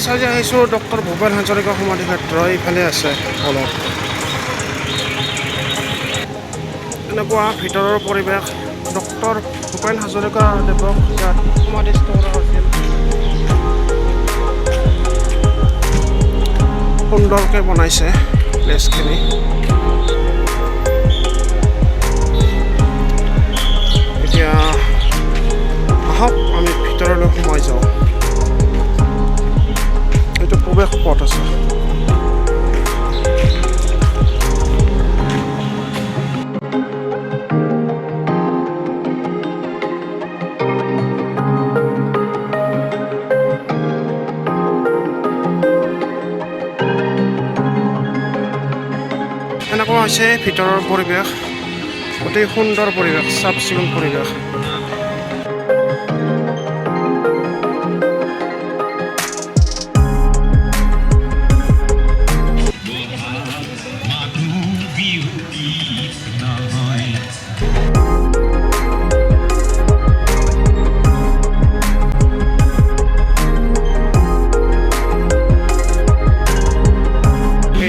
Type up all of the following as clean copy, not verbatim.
চাই আহিছোঁ ডক্টৰ ভূপেন হাজৰিকা সমাধি ক্ষেত্ৰ এইফালে আছে অলপ। এনেকুৱা ভিতৰৰ পৰিৱেশ। ডক্টৰ ভূপেন হাজৰিকা দেৱক ইয়াত সমাধিস্থ কৰা হৈছিল। সুন্দৰকৈ বনাইছে প্লেচখিনি। এতিয়া আহক আমি ভিতৰলৈ সোমাই যাওঁ। এইটো প্ৰৱেশ পথ আছে। এনেকুৱা হৈছে ভিতৰৰ পৰিৱেশ। অতি সুন্দৰ পৰিৱেশ, চাফ চিকুণ পৰিৱেশ।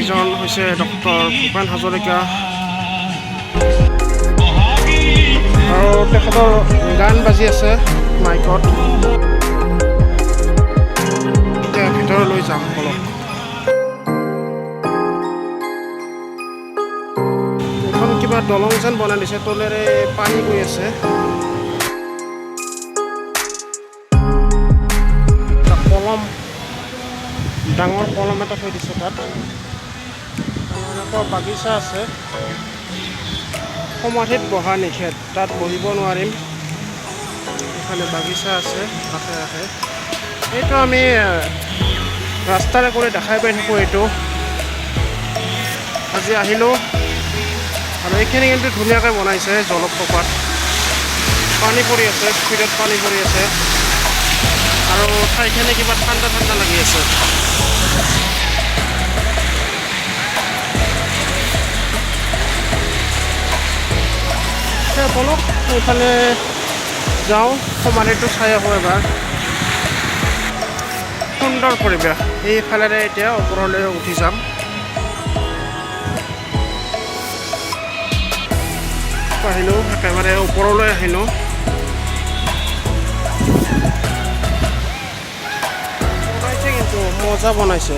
এইজন হৈছে ডক্টৰ ভূপেন হাজৰিকা আৰু তেখেতৰ গান বাজি আছে মাইকত। এতিয়া ভিতৰলৈ যাম অলপ। এখন কিবা দলং যেন বনাই দিছে, তলেৰে পানী গৈ আছে। কলম, ডাঙৰ কলম এটা থৈ দিছে তাত। বাগিচা আছে। সমাধিত বহা নিষেধ, তাত বহিব নোৱাৰিম। এখানে বাগিচা আছে আশে আশে। এইটো আমি ৰাস্তাৰে কৰি দেখাই পাই থাকোঁ। এইটো আজি আহিলোঁ আৰু এইখিনি কিন্তু ধুনীয়াকৈ বনাইছে। জলপ্ৰপাত, পানী পৰি আছে, স্পীডত পানী পৰি আছে আৰু ঠাইখিনি কিবা ঠাণ্ডা ঠাণ্ডা লাগি আছে। বলক এইফালে যাওঁ, সমাধিটো চাই আহোঁ এবাৰ। সুন্দৰ পৰিৱেশ। এইফালেৰে এতিয়া ওপৰলৈ উঠি যাম। আহিলোঁ, একেবাৰে ওপৰলৈ আহিলোঁ। বনাইছে কিন্তু মজা বনাইছে।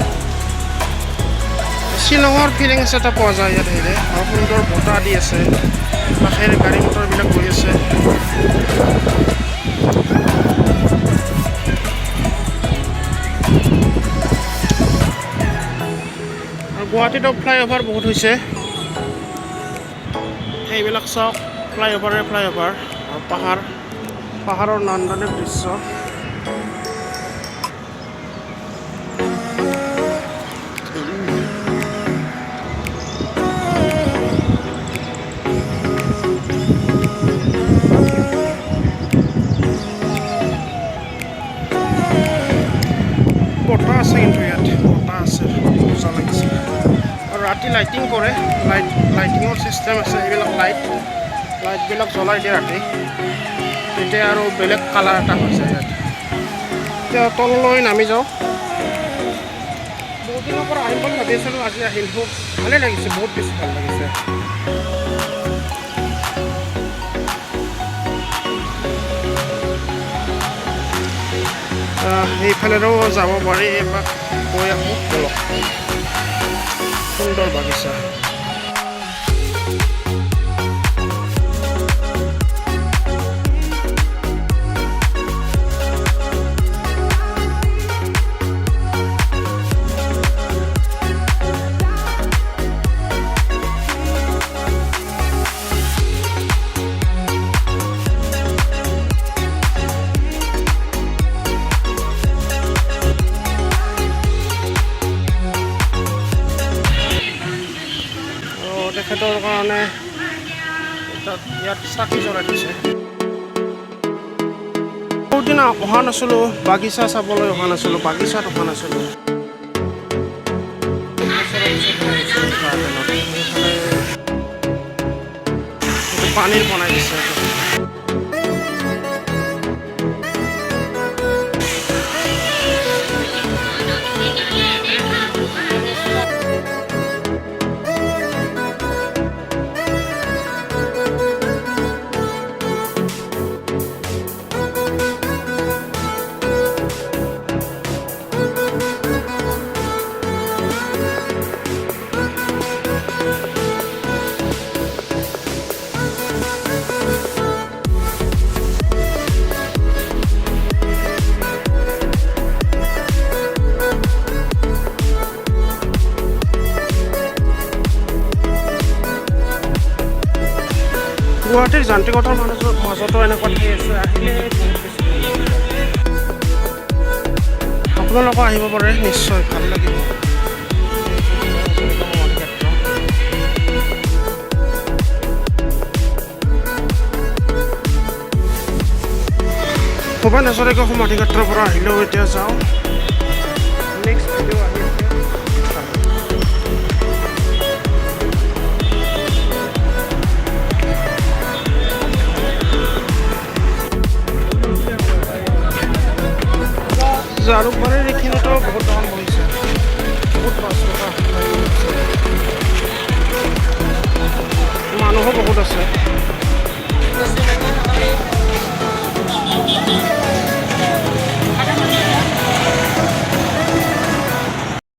শ্বিলঙৰ ফিলিংছ এটা পোৱা যায় ইয়াত আহিলে। আৰু সুন্দৰ বতাহ দি আছে, কাষেৰে গাড়ী মটৰবিলাক গৈ আছে। আৰু গুৱাহাটীতো ফ্লাইঅভাৰ বহুত হৈছে। এইবিলাক চাওক, ফ্লাইঅভাৰ আৰু পাহাৰৰ নান্দনিক দৃশ্য। বতাহ আছে কিন্তু ইয়াত বতাহ আছে, মজা লাগিছে। আৰু ৰাতি লাইটিং কৰে, লাইটিঙৰ চিষ্টেম আছে। এইবিলাক লাইটবিলাক জ্বলাই দিয়ে ৰাতি, তেতিয়া আৰু বেলেগ কালাৰ এটা হৈ যায় ইয়াত। এতিয়া তললৈ নামি যাওঁ। বহুত দিনৰ পৰা আহিম বুলি ভাবি আছিলোঁ, আজি আহিলোঁ। ভালেই লাগিছে, বহুত বেছি ভাল লাগিছে। এইফালেও যাব পাৰি। এপাক গৈ আহোঁ বলক। সুন্দৰ বাগিচা। তেখেতৰ কাৰণে ইয়াত চাকি জ্বলাই দিছে। বহুদিনা অহা নাছিলোঁ, বাগিচা চাবলৈ অহা নাছিলোঁ, বাগিচাত অহা নাছিলোঁ। পানীৰ বনাই দিছে। যান্ত্ৰিকতাৰ মাজতো এনেকুৱা ঠাই আছে, আহিলে বহুত বেছি আপোনালোকো আহিব পাৰে, নিশ্চয় ভাল লাগিব। ভূপেন হাজৰিকা সমাধি ক্ষেত্ৰৰ পৰা আহিলেও এতিয়া যাওঁ। নেক্সট ভিডিঅ' আহি আছে। জালুকবাৰীৰ এইখিনিতো বহুত দাম বহিছে, বহুত মাছ ৰখা মানুহো বহুত আছে।